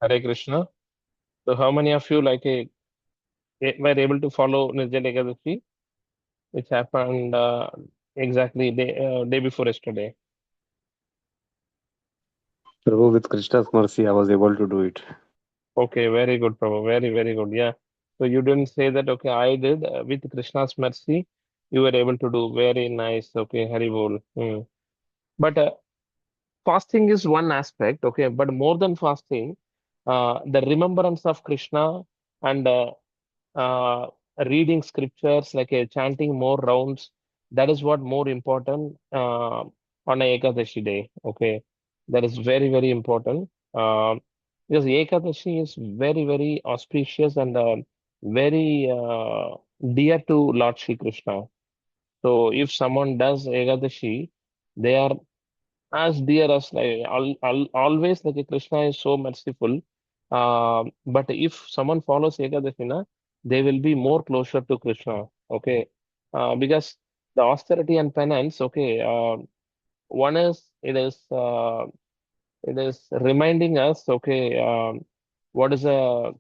Hare Krishna. So, how many of you were able to follow Nirjala Ekadashi, which happened exactly day before yesterday? Prabhu, with Krishna's mercy, I was able to do it. Okay, very good, Prabhu. Very, very good. Yeah. So you didn't say that. Okay, I did with Krishna's mercy. You were able to do very nice. Okay, Hari Bol. But fasting is one aspect. Okay, but more than fasting, the remembrance of Krishna and uh, reading scriptures, chanting more rounds. That is what more important on a Ekadashi day. Okay, that is very, very important. Because Ekadashi is very, very auspicious and very dear to Lord Shri Krishna. So if someone does Ekadashi, they are as dear as always, like Krishna is so merciful. But if someone follows Ekadashina, they will be more closer to Krishna. Okay, because the austerity and penance. Okay, one is it is reminding us. Okay, what is a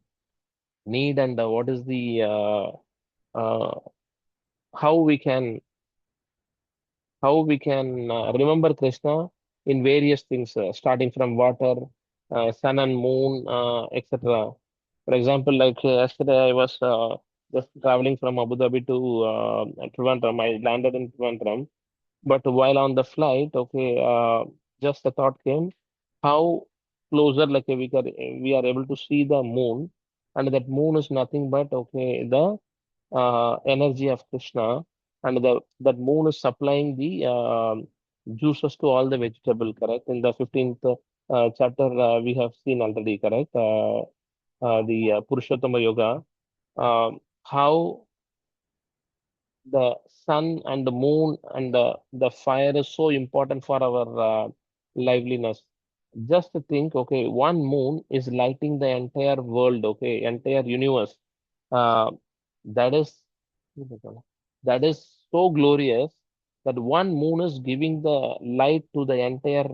need and what is the uh, how we can remember Krishna in various things, starting from water, sun and moon, etc. For example, yesterday, I was just traveling from Abu Dhabi to Trivandrum. I landed in Trivandrum, but while on the flight, okay, just a thought came, how closer, we are able to see the moon, and that moon is nothing but okay the energy of Krishna, and that moon is supplying the juices to all the vegetable, correct? In the 15th chapter, we have seen already, correct? The Purushottama Yoga, how the sun and the moon and the fire is so important for our liveliness. Just to think, okay, one moon is lighting the entire world, okay, entire universe. Uh, that is that is so glorious that one moon is giving the light to the entire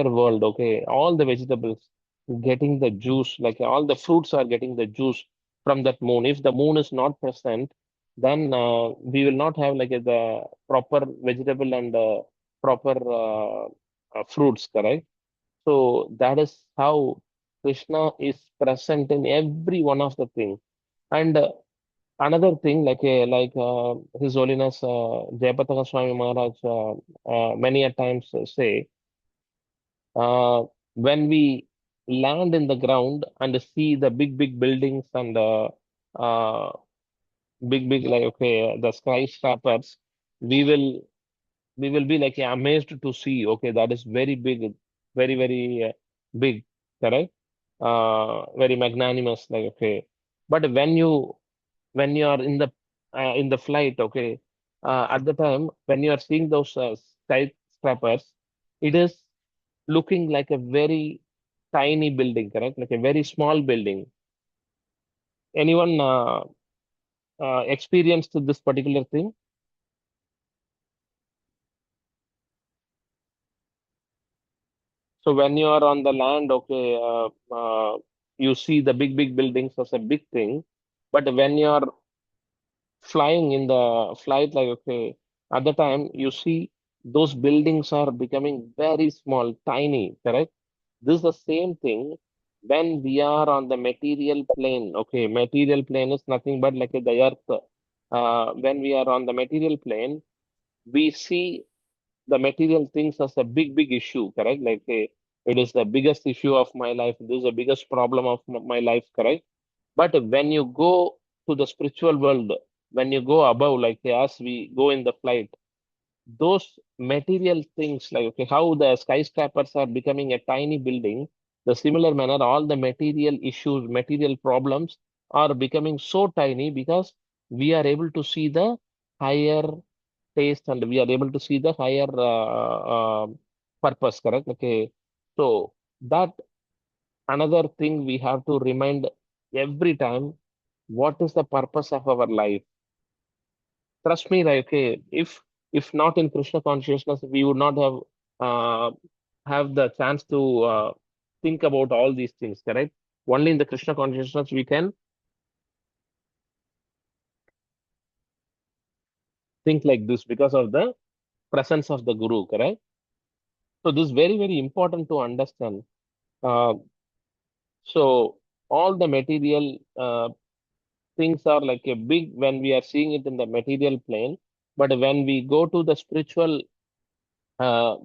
world. Okay, all the vegetables getting the juice, like all the fruits are getting the juice from that moon. If the moon is not present, then we will not have the proper vegetable and proper fruits, correct? So that is how Krishna is present in every one of the things. And another thing, His Holiness Jayapataka Swami Maharaj many a times say, uh, when we land in the ground and see the big, big buildings and uh, big, the skyscrapers, we will we will be amazed to see, okay, that is very big, very, very big, correct? Very magnanimous, like, okay. But when you are in the flight, okay, at the time when you are seeing those skyscrapers, it is looking like a very tiny building, correct? Like a very small building. Anyone experienced this particular thing? So when you are on the land, okay, you see the big, big buildings as a big thing. But when you are flying in the flight, like, okay, at the time you see those buildings are becoming very small, tiny, correct? This is the same thing when we are on the material plane. Okay, material plane is nothing but like the earth. When we are on the material plane, we see the material things as a big, big issue, correct? It is the biggest issue of my life. This is the biggest problem of my life, correct? But when you go to the spiritual world, when you go above, like as we go in the flight, those material things, like okay, how the skyscrapers are becoming a tiny building, the similar manner, all the material issues, material problems are becoming so tiny because we are able to see the higher taste and we are able to see the higher purpose, correct? Okay, so that another thing we have to remind every time, what is the purpose of our life? Trust me, like, okay, if not in Krishna consciousness, we would not uh, have the chance to think about all these things, correct? Only in the Krishna consciousness we can think like this because of the presence of the Guru, correct? So this is very, very important to understand. Uh, so all the material things are like a big when we are seeing it in the material plane, but when we go to the spiritual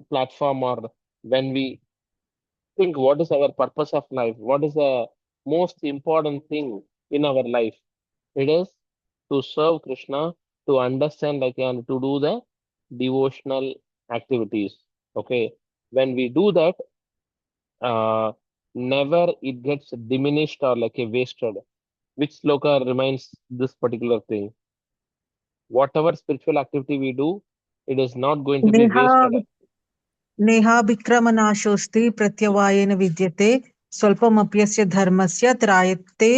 platform, or when we think what is our purpose of life, what is the most important thing in our life, it is to serve Krishna, to understand like and to do the devotional activities. Okay, when we do that, uh, never it gets diminished or like a wasted. Which sloka reminds this particular thing? Whatever spiritual activity we do, it is not going to be Neha wasted. नेहाभिक्रमनाशोऽस्ति प्रत्यवायेन विद्यते स्वल्पमप्यस्य धर्मस्य त्रायते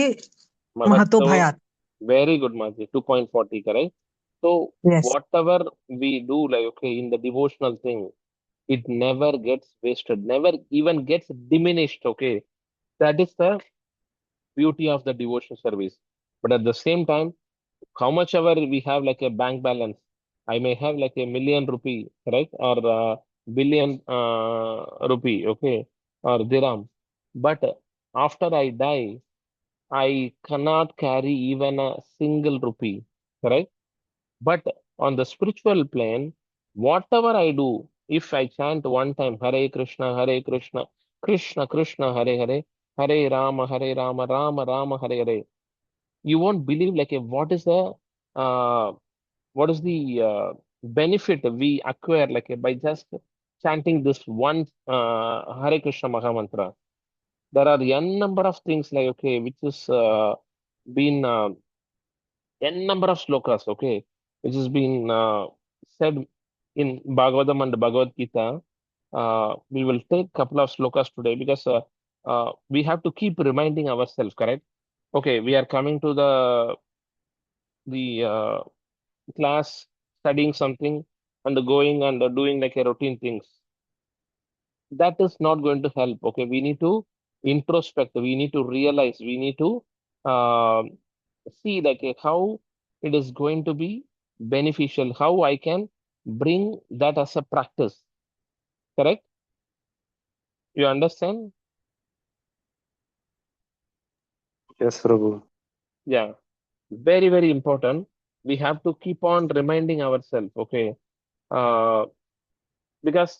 Mahato Mahatso, भयात्. very good, Maji. 2.40, correct? So, Yes. whatever we do, like, okay, in the devotional thing, it never gets wasted, never even gets diminished, okay? That is the beauty of the devotional service. But at the same time, how much ever we have like a bank balance, I may have like a million rupee, right? Or billion rupee, okay? Or dirham. But after I die, I cannot carry even a single rupee, right? But on the spiritual plane, whatever I do, if I chant one time Hare Krishna, Krishna Krishna, Hare Hare, Hare Rama, Rama Rama, Hare Hare, you won't believe like uh, what is the benefit we acquire like by just chanting this one Hare Krishna Maha Mantra. There are n number of things like okay, which is been n number of slokas, okay, which has been said in Bhagavatam and Bhagavad Gita. We will take couple of slokas today because we have to keep reminding ourselves, correct? Okay, we are coming to the class, studying something, and going and doing like a routine things. That is not going to help. Okay, we need to introspect. We need to realize. We need to um see like how it is going to be beneficial. How I can bring that as a practice. Correct? You understand? Yes, Prabhu. Yeah. Very, very important. We have to keep on reminding ourselves. Okay. Uh, because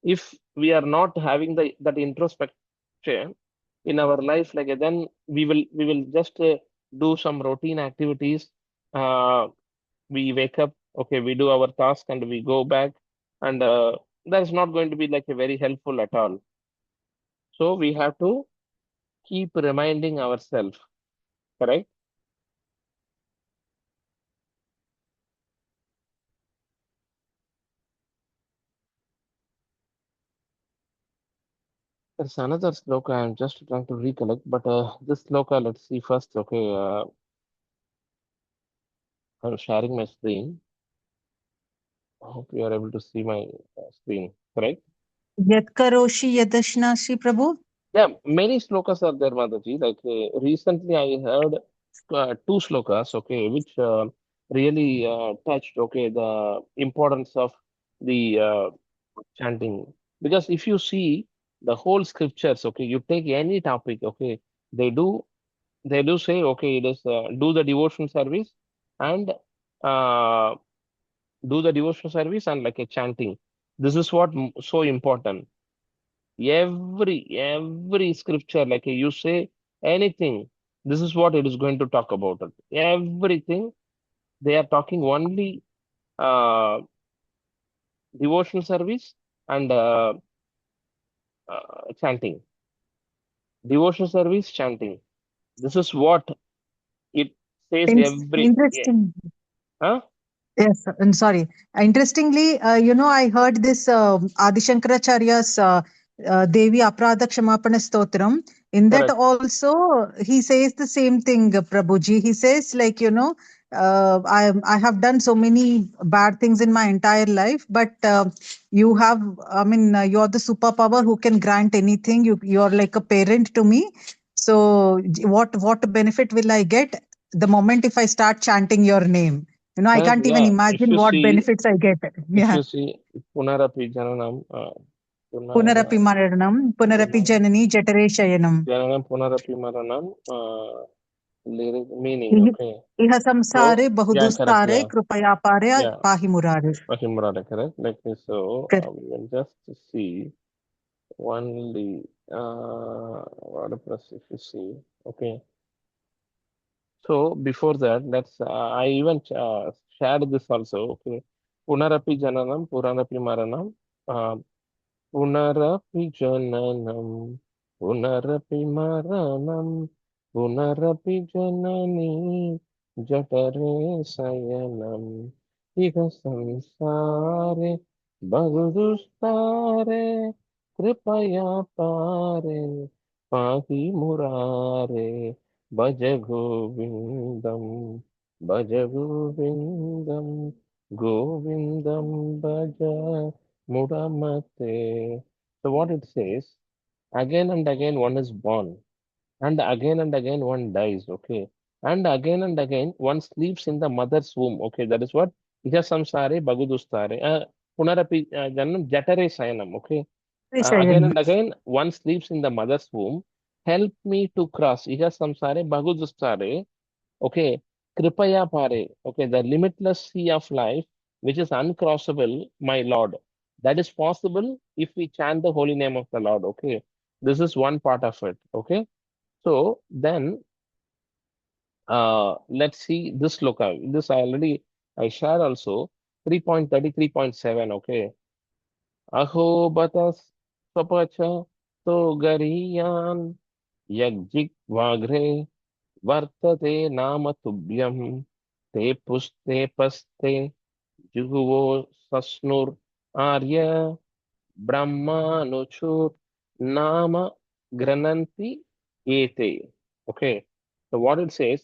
if we are not having the that introspection in our life, like then we will just do some routine activities. We wake up, okay, we do our task and we go back, and that is not going to be like a very helpful at all. So we have to keep reminding ourselves, correct? There's another sloka I'm just trying to recollect, but this sloka, let's see first. Okay, I'm sharing my screen. I hope you are able to see my screen, correct? यत् करोषि यदश्नासि प्रभु. Yeah, many slokas are there, Mataji. Like recently, I heard two slokas, okay, which really touched, okay, the importance of the chanting. Because if you see the whole scriptures, okay, you take any topic, okay, they do they do say, okay, it is do the devotion service and uh, do the devotion service and like a chanting. This is what so important. Every scripture, like you say anything, this is what it is going to talk about it. Everything they are talking only uh, devotional service and chanting. Devotional service, chanting. This is what it says every, yeah. Interesting. Huh? Yes, I'm sorry. Interestingly, I heard this Adi Shankaracharya's Devi Aprada Kshamapana Stotram. In that Correct. also he says the same thing, Prabhuji. He says like, I have done so many bad things in my entire life, but you have, you're the superpower who can grant anything. You're like a parent to me. So what benefit will I get the moment if I start chanting your name? I Correct. can't even Yeah. If imagine you what see, benefits I get. if Yeah. you see Punarapi Jananam, Punarapi Maranam, Punarapi Janani Jatare Shayanam. Jananam Punarapi Maranam, lyric meaning. Iha Okay. iha So, samsare yeah, correct. bahudustare Yeah. krupaya pare Yeah. pahi murare. Mahimrada, correct. Like this. So, Correct. we will just see only WordPress if you see. Okay. So, before that, I even shared this also. Okay. Punarapi Jananam, Puranapi Maranam. uh, Punarapi Jananam, Punarapi Maranam, Punarapi Janani, Jatare Sayanam, Iha Samsare, Bagudustare, Kripaya Pare, Pahi Murare, Bhaja Govindam, Bhaja Govindam, Govindam Bhaja. Mudamate. So what it says, again and again one is born, and again one dies, okay? And again one sleeps in the mother's womb, okay? That is what Ija samsare bagudustare. Punarapi janam jatare sayanam, okay? Again Shayanam. and again one sleeps in the mother's womb. Help me to cross. Ija samsare bagudustare. Okay, Kripaya Pare. Okay, the limitless sea of life, which is uncrossable, my Lord. That is possible if we chant the holy name of the Lord. Okay, this is one part of it. Okay, so then let's see this loka. This I share also 3.33.7. Okay, Aho batas swapacha to gariyan yagjik vagre वर्तते नाम तुभ्यं ते पुस्ते paste जुहुवो सस्नुर आर्य ब्रह्मानुचुर नाम grananti ete. Okay, so what it says,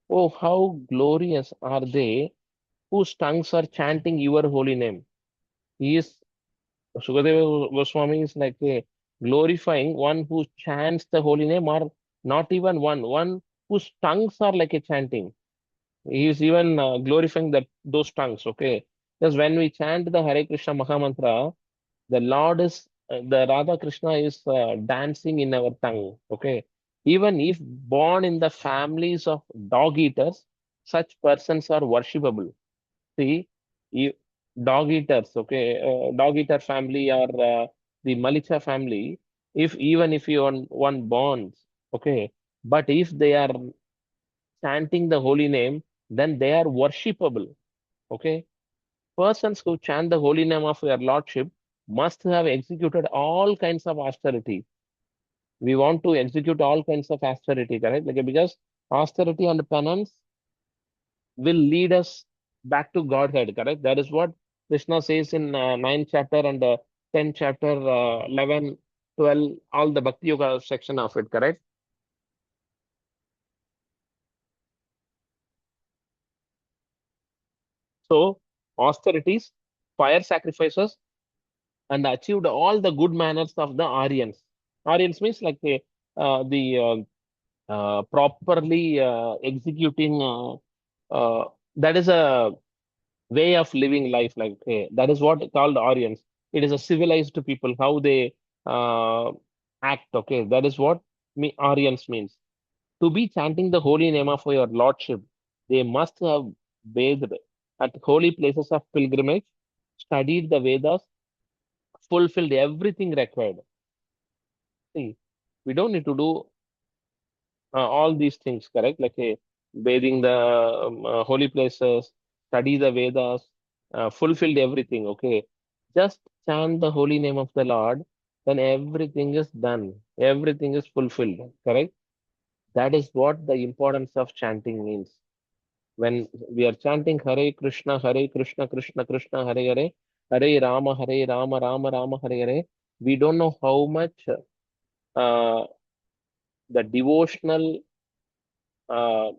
oh, how glorious are they whose tongues are chanting your holy name. He is Sukadeva Goswami is like a glorifying one who chants the holy name, or not even one whose tongues are like a chanting. He is even glorifying those tongues. Okay, because when we chant the Hare Krishna Mahamantra, the Lord is the Radha Krishna is dancing in our tongue. Okay, even if born in the families of dog eaters, such persons are worshipable. See, you, dog eaters, okay, dog eater family or the Malicha family, if even if you one born, okay, but if they are chanting the holy name, then they are worshipable. Okay, persons who chant the holy name of your Lordship must have executed all kinds of austerity. We want to execute all kinds of austerity, correct? Like because austerity and penance will lead us back to Godhead, correct? That is what Krishna says in 9th chapter and 10th chapter, 11, 12, all the Bhakti Yoga section of it, correct? So, austerities, fire sacrifices, and achieved all the good manners of the Aryans. Aryans means like the properly executing, that is a way of living life, like that is what called Aryans. It is a civilized people, how they uh, act. Okay, that is what Aryans means. To be chanting the holy name of your Lordship, they must have bathed at holy places of pilgrimage, studied the Vedas, fulfilled everything required. See, we don't need to do all these things, correct? Like bathing the holy places, study the Vedas, fulfilled everything. Okay, just chant the holy name of the Lord, then everything is done. Everything is fulfilled. Correct? That is what the importance of chanting means. When we are chanting Hare Krishna, Krishna Krishna, Hare Hare, Hare Rama, Rama Rama, Hare Hare. We don't know how much the uh,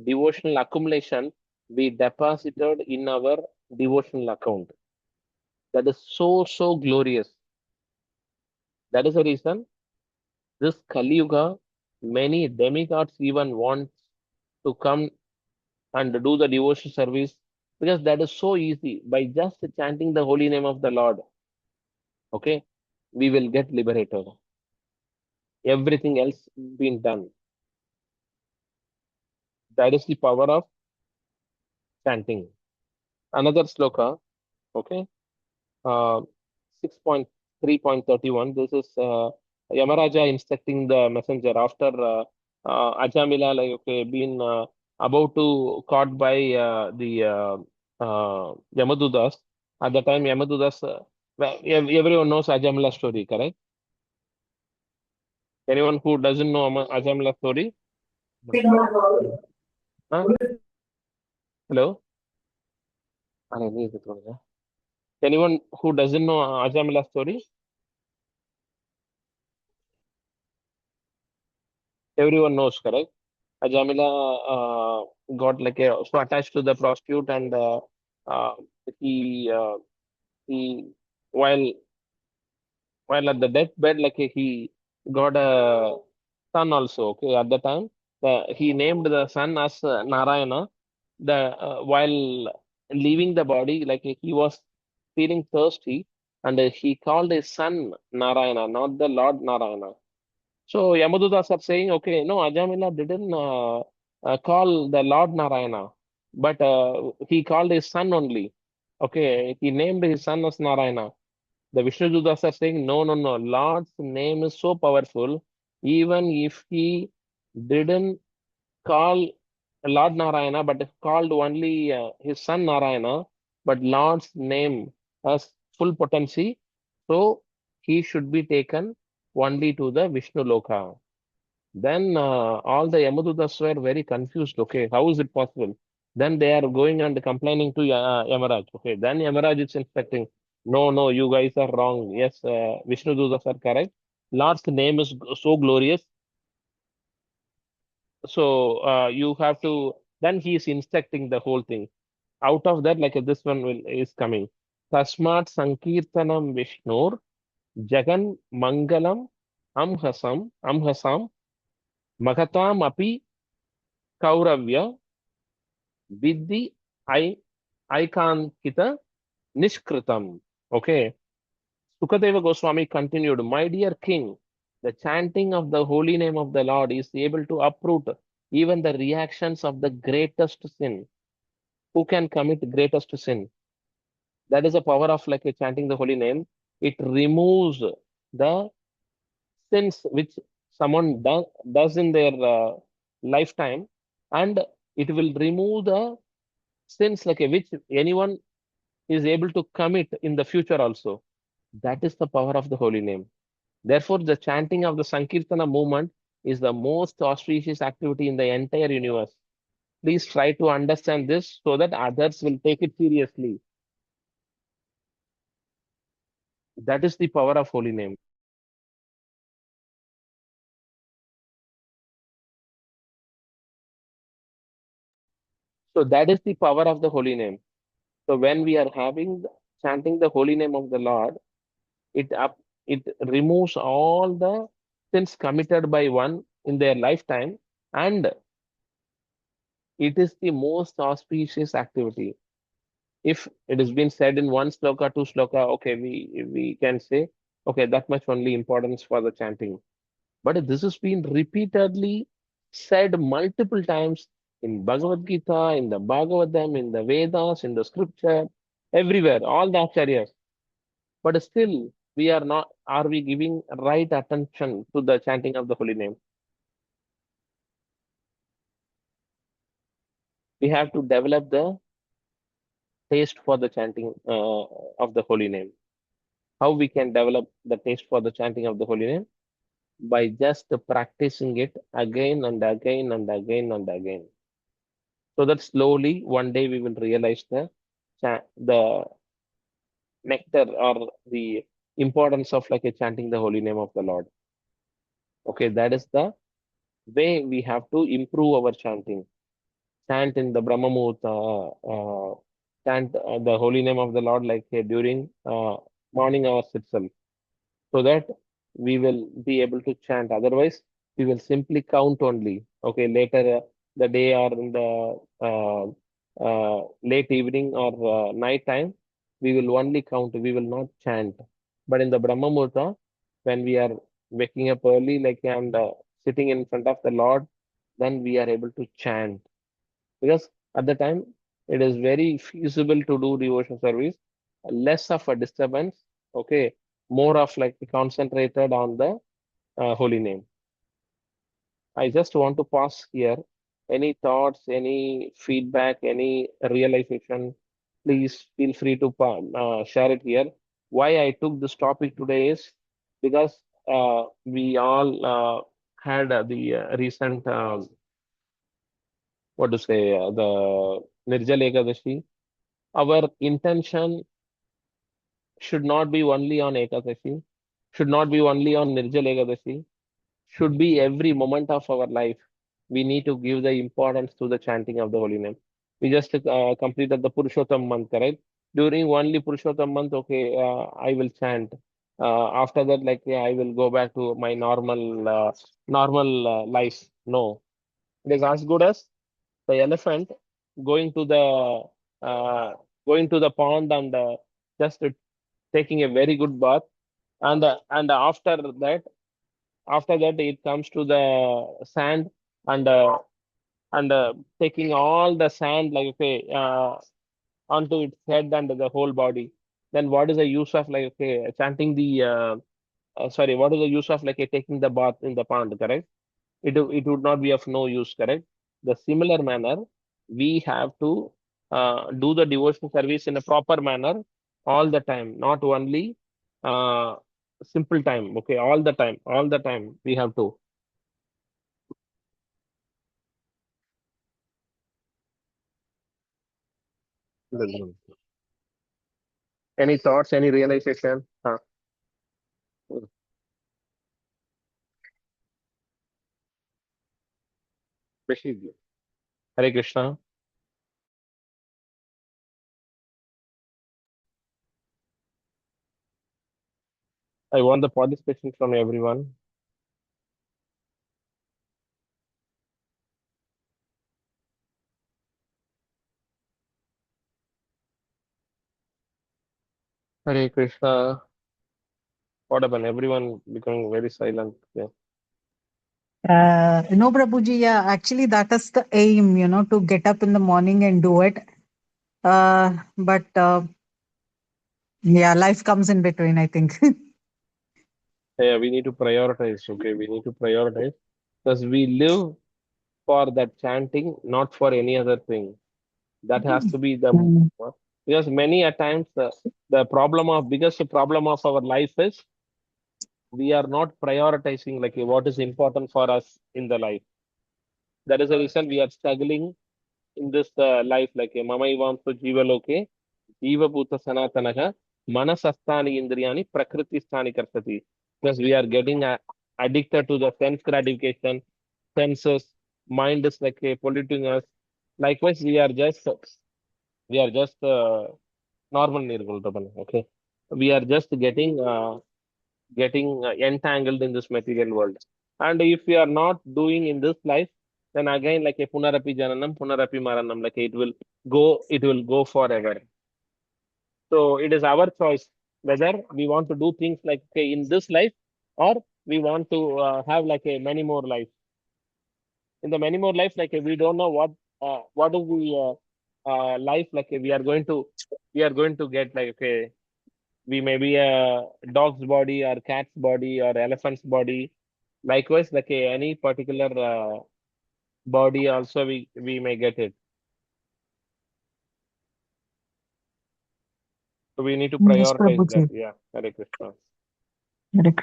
devotional accumulation we deposited in our devotional account. That is so glorious. That is the reason this Kali Yuga, many demigods even want to come and do the devotion service because that is so easy. By just chanting the holy name of the Lord, okay, we will get liberated. Everything else been done. That is the power of chanting. Another sloka, okay, uh, 6.3.31. This is Yamaraja instructing the messenger after Ajamila, like, okay, been about to caught by the Yamadudas. At the time, Yamadudas, well, everyone knows Ajamila story, correct? Anyone who doesn't know Ajamila story? Huh? Hello? अरे नहीं तो थोड़ा Anyone who doesn't know Ajamila story? Everyone knows, correct? Ajamila got like so attached to the prostitute, and uh, he he while while at the deathbed, like he got a son also. Okay, at the time, he named the son as Narayana. The while leaving the body, like he was feeling thirsty, and he called his son Narayana, not the Lord Narayana. So Yamadudas are saying, okay, no, Ajamila didn't call the Lord Narayana, but he called his son only. Okay, he named his son as Narayana. The Vishnududas are saying, no, no, no, Lord's name is so powerful. Even if he didn't call Lord Narayana, but called only his son Narayana, but Lord's name has full potency, so he should be taken only to the Vishnu Loka. Then all the Yamadutas were very confused. Okay, how is it possible? Then they are going and complaining to Yamaraj. Okay, then Yamaraj is inspecting. No, no, you guys are wrong. Yes, Vishnudutas are correct. Lord's name is so glorious. So you have to. Then he is inspecting the whole thing. Out of that, like this one will is coming. Tasmat Sankirtanam Vishnur Jagan Mangalam Amhasam Magatam Api Kauravya Vidhi I Ikankita Nishkritam. Okay. Sukadeva Goswami continued, my dear king, the chanting of the holy name of the Lord is able to uproot even the reactions of the greatest sin. Who can commit greatest sin? That is the power of like chanting the holy name. It removes the sins which someone does in their lifetime, and it will remove the sins like which anyone is able to commit in the future also. That is the power of the holy name. Therefore, the chanting of the Sankirtana movement is the most auspicious activity in the entire universe. Please try to understand this so that others will take it seriously. That is the power of holy name. So that is the power of the holy name. So when we are chanting the holy name of the Lord, it removes all the sins committed by one in their lifetime, and it is the most auspicious activity. If it has been said in one sloka, two sloka, okay, we can say, okay, that much only importance for the chanting. But this has been repeatedly said multiple times in Bhagavad Gita, in the Bhagavatam, in the Vedas, in the scripture, everywhere, all the acharyas. But still, are we giving right attention to the chanting of the holy name? We have to develop the taste for the chanting of the holy name. How we can develop the taste for the chanting of the holy name? By just practicing it again and again and again and again. So that slowly one day we will realize the nectar or the importance of like a chanting the holy name of the Lord. Okay, that is the way we have to improve our chanting. Chant in the Brahma Muhurta, chant the holy name of the Lord like during morning hours itself, so that we will be able to chant. Otherwise, we will simply count only. Okay, later the day or in the late evening or night time, we will only count. We will not chant. But in the Brahma Muhurta, when we are waking up early, like and sitting in front of the Lord, then we are able to chant because at the time it is very feasible to do devotion service, less of a disturbance, okay, more of like concentrated on the holy name. I just want to pause here. Any thoughts, any feedback, any realization, please feel free to share it here. Why I took this topic today is because we all had the recent what to say the Nirjal Ekadashi. Our intention should not be only on Ekadashi, should not be only on Nirjal Ekadashi, should be every moment of our life. We need to give the importance to the chanting of the holy name. We just completed the Purushottam month, right? During only Purushottam month, okay, I will chant. After that, like yeah, I will go back to my normal life. No, it is as good as the elephant going to the uh, going to the pond and just taking a very good bath, and after that it comes to the sand and taking all the sand like okay onto its head and the whole body. Then what is the use of like okay chanting the sorry, what is the use of like taking the bath in the pond, correct? It would not be of no use, correct? The similar manner, we have to do the devotion service in a proper manner all the time, not only uh, simple time. Okay, all the time we have to. Any thoughts? Any realization? Basically. Hare Krishna. I want the participation from everyone. Hare Krishna. What happened? Everyone becoming very silent. Yeah. No, Prabhuji, yeah, actually, that is the aim, to get up in the morning and do it. But yeah, life comes in between, I think. Yeah, we need to prioritize. Okay, we need to prioritize because we live for that chanting, not for any other thing. That has to be the Mm. because many a times the biggest problem of our life is we are not prioritizing like what is important for us in the life. That is the reason we are struggling in this life like mama ivam so jiva loke jiva bhuta sanatanaha manasastani indriyani prakriti sthani kartati, because we are getting addicted to the sense gratification, senses, mind is like polluting us. Likewise, we are just normal Nirgul. Okay, we are just getting entangled in this material world. And if we are not doing in this life, then again like a punarapi jananam, punarapi maranam, like it will go forever. So it is our choice whether we want to do things like okay, in this life or we want to have like a many more life. In the many more life, like we don't know what is the life like we are going to get like okay, we may be a dog's body or cat's body or elephant's body. Likewise, like any particular body also we may get it. So we need to Yes, prioritize that. Prabhuji. Yeah, Hare Krishna. Correct.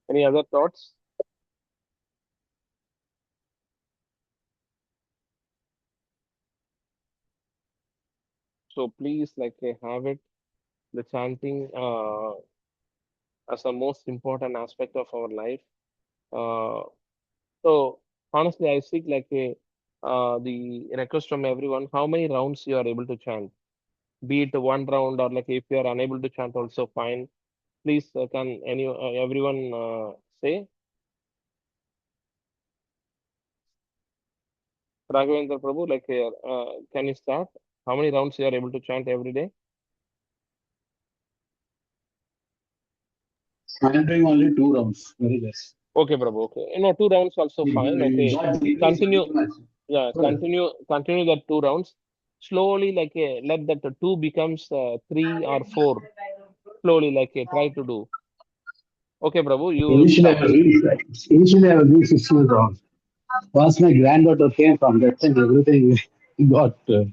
Any other thoughts? So please, have it the chanting as the most important aspect of our life. Uh, so honestly, I seek the request from everyone. How many rounds you are able to chant? Be it one round or like if you are unable to chant, also fine. Please, can everyone say? Raghavendra Prabhu, can you start? How many rounds you are able to chant every day? I'm doing only 2 rounds, very less. Okay, Prabhu. Okay, no, 2 rounds also fine. Okay, God decrease continue. every match. Yeah, Correct. continue that 2 rounds. Slowly, let that two becomes three or four. Slowly, try to do. Okay, Prabhu, you Initially, start. I was doing initially I was doing 16 rounds. Once my granddaughter came from that time, everything got Yeah,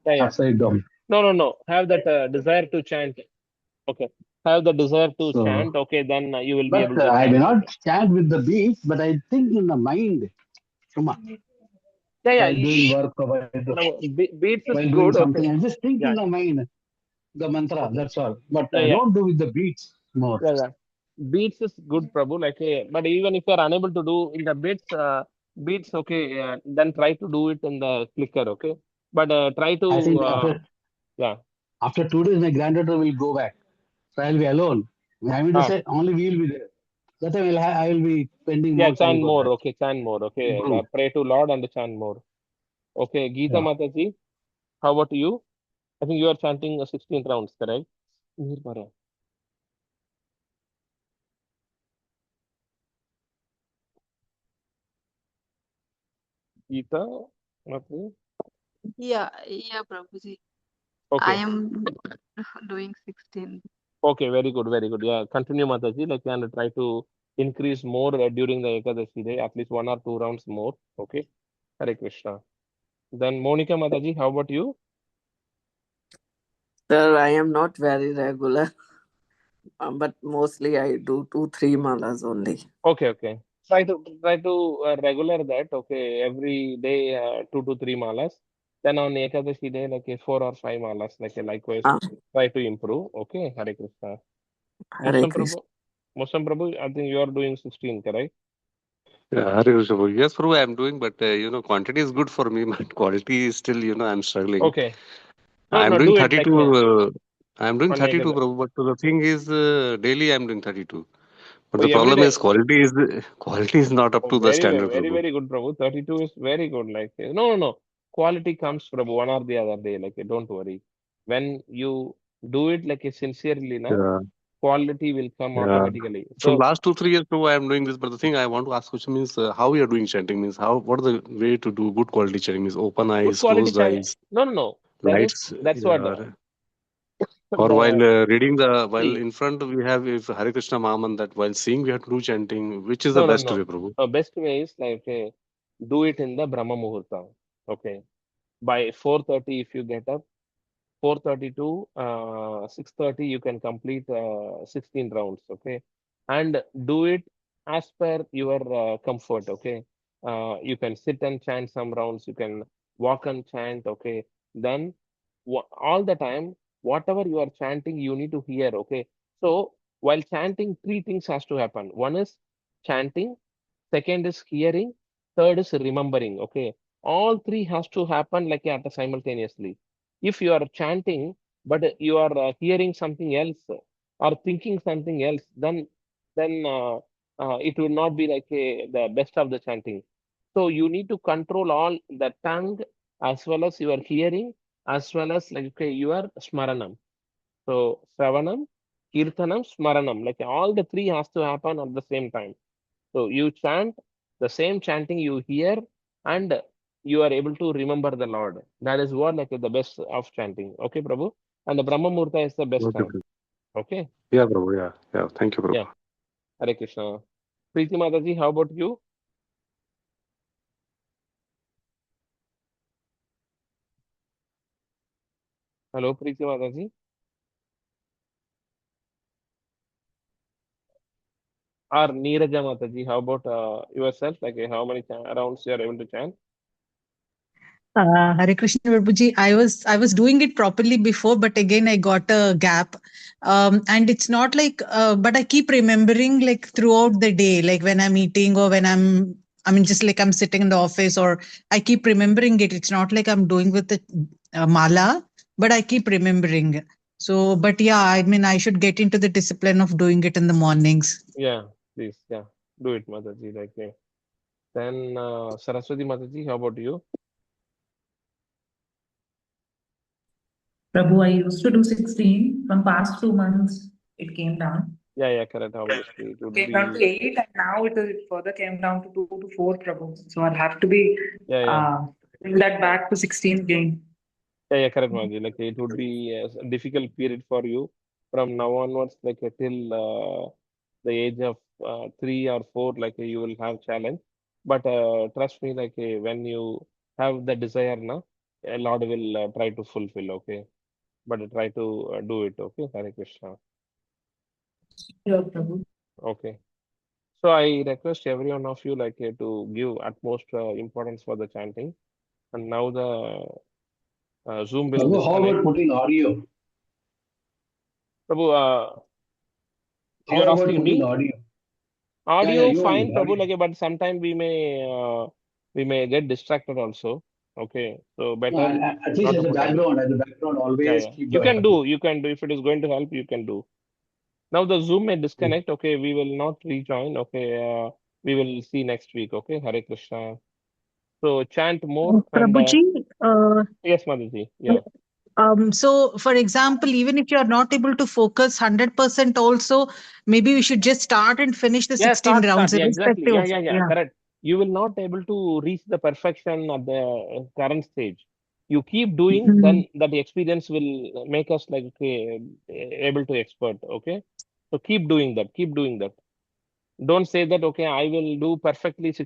yeah. upside down. No, no, no. Have that desire to chant. Okay. Have the desire to So, chant. Okay, then you will be but able to I may chant. not Okay. chant with the beats, but I think in the mind, come on, Yeah, yeah. while doing work, No, beats is while doing good. something, Okay. I just think in Yeah. the mind the mantra. Okay. That's all. But Yeah, I yeah. don't do with the beats more. Yeah, yeah. Beats is good, Prabhu. But even if you're unable to do in the beats, okay, then try to do it in the clicker, okay. But try I to, think yeah, after 2 days, my granddaughter will go back. So I'll be alone. I mean to ah, say, only we will be there. That time I will be spending yeah, more time chant for more, that. okay, chant more, okay. Improve. Pray to Lord and chant more. Okay, Geeta Yeah. Mataji, how about you? I think you are chanting 16 rounds, correct? Neer Mara. Geeta Mataji. Yeah, Prabhuji. I Okay, am doing 16. okay, very good, very good. Yeah, continue, Mataji. And try to increase more during the Ekadashi day, at least 1 or 2 rounds more. Okay, Hare Krishna. Then Monica Mataji, how about you? Sir, I am not very regular, but mostly I do 2, 3 malas only. Okay, okay. Try to regular that. Okay, every day 2 to 3 malas. Then on Ekadashi day, 4 or 5 malas. Likewise, Ah, try to improve. Okay, Hare Krishna. Hare Mosam Krishna. Prabhu, Mosam Prabhu, I think you are doing 16, correct? Yeah, Hare Krishna. Yes, Prabhu, I'm doing, but quantity is good for me, but quality is still, I'm struggling. Okay. No, I'm no, doing do it 32. I'm doing on 32, Ekadashi. Prabhu, but the thing is, daily I'm doing 32. But Oh, the every problem day. is quality is not up Oh, to the very, standard, very, Prabhu. very good, Prabhu. 32 is very good. No, no, no. Quality comes, Prabhu, one or the other day. Don't worry. When you do it sincerely, na, Yeah, quality will come yeah. automatically. From So, last 2, 3 years, Prabhu, I'm doing this. But the thing I want to ask question means how we are doing chanting means what is the way to do good quality chanting means open good eyes, quality closed channel. eyes, No, no, no. lights, That's what or while the reading while see. in front we have if Hare Krishna Mahaman that while seeing we have to do chanting, which is the No, no, best no. way, Prabhu? Best way is do it in the Brahma Muhurta. Okay. By 4:30, if you get up, 4:30 to 6:30, you can complete 16 rounds. Okay. And do it as per your comfort. Okay. You can sit and chant some rounds. You can walk and chant. Okay. Then all the time, whatever you are chanting, you need to hear. Okay. So while chanting, three things has to happen. One is chanting, second is hearing, third is remembering. Okay. All three has to happen simultaneously. If you are chanting, but you are hearing something else or thinking something else, then it will not be the best of the chanting. So you need to control all the tongue as well as your hearing as well as your smaranam. So Shravanam, Kirtanam, Smaranam, all the three has to happen at the same time. So you chant the same chanting you hear, and you are able to remember the Lord. That is what the best of chanting. Okay, Prabhu. And the Brahma Murta is the best Okay, time. Prabhu. Okay. Yeah, Prabhu. Yeah, yeah. Thank you, Yeah. Prabhu. Hare Krishna. Preeti Mataji, how about you? Hello, Preeti Mataji. Or Neeraja Mataji, how about yourself? How many rounds you are able to chant? Hare Krishna Prabhuji, I was doing it properly before, but again I got a gap. And it's not like, but I keep remembering like throughout the day, like when I'm eating or when I mean, just like I'm sitting in the office, or I keep remembering it. It's not like I'm doing with the mala, but I keep remembering. So, but yeah, I mean, I should get into the discipline of doing it in the mornings. Yeah, please. Yeah, do it, Mataji. Like, then Saraswati Mataji, how about you? Prabhu, I used to do 16. From past 2 months, it came down. Yeah, correct. Obviously, it would Came down to be. 8, and now it further came down to 2 to 4, Prabhu. So I'll have to be Yeah. bring that back to 16 again. Yeah, correct, Mataji. Like, it would be a difficult period for you from now onwards, like till the age of 3 or 4, like you will have challenge. But trust me, like when you have the desire now, Lord will try to fulfill. Okay, but try to do it. Okay, Hare Krishna. Sure, Prabhu. Okay. So I request every one of you like to give utmost importance for the chanting. And now the Zoom will Prabhu, how disconnect. about putting audio? Prabhu, How you're about asking putting me? audio? Yeah, Audio you fine, only Prabhu. audio. Like, but sometime we may get distracted also. Okay, so No, better at least not to put audio. as a background, Yeah, always yeah. keep You the can audio. do. You can do. If it is going to help, you can do. Now the Zoom may disconnect. Okay, we will not rejoin. Okay, we will see next week. Okay, Hare Krishna. So chant more and Prabhuji, yes, Mataji. Yeah. so for example, even if you are not able to focus 100% also, maybe we should just start and finish the Yeah, 16 start. rounds Yeah, exactly. irrespective Yeah, of, yeah. correct. You will not able to reach the perfection at the current stage. You keep doing, Mhm. then that experience will make us like okay, able to expert. Okay, so keep doing that. Keep doing that. Don't say that okay, I will do perfectly 16